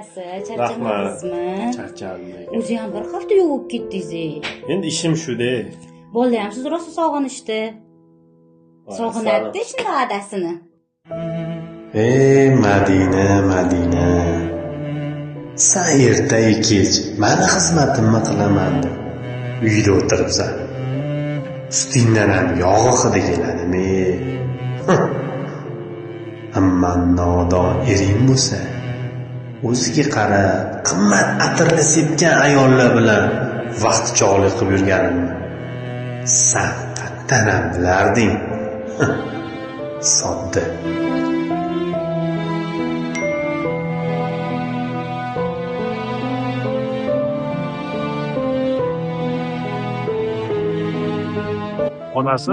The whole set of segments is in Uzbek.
akasi, charchamadingizmi? Charchadim. O'zi ham bir hafta yo'q bo'lib ketdingiz. Endi ishim shu-da. Bola ham siz rosa sog'inishdi. Sog'inadi shunday adasini. Madina. Sen ertaga kech meni xizmatimni qilaman deb uyda o'tiribsan. Ustingdan ham yog'i hidi keladimi? Ammo nodon ering bo'lsa, o'ziga qarab, qimmat atirni sepgan ayollar bilan vaqt chog'lik qilib yurganimni sen qattan ham bilarding. Sodda. Onasi,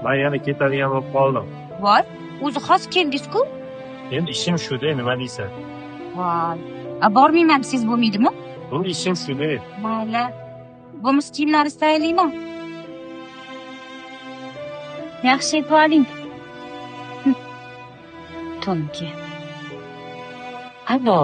men yana ketadigan bo'lib qoldim. Voy, o'zi xos keldingiz-ku? Endi ishim shu-da, nima deysan? Voy. Bormayman desangiz bo'lmaydimi? Bu ishing shu-da. Mayli. Bo'lmasa kiyimlaringizni tayyorlaymi? Yaxshi aytib oling. To'nki. Alo.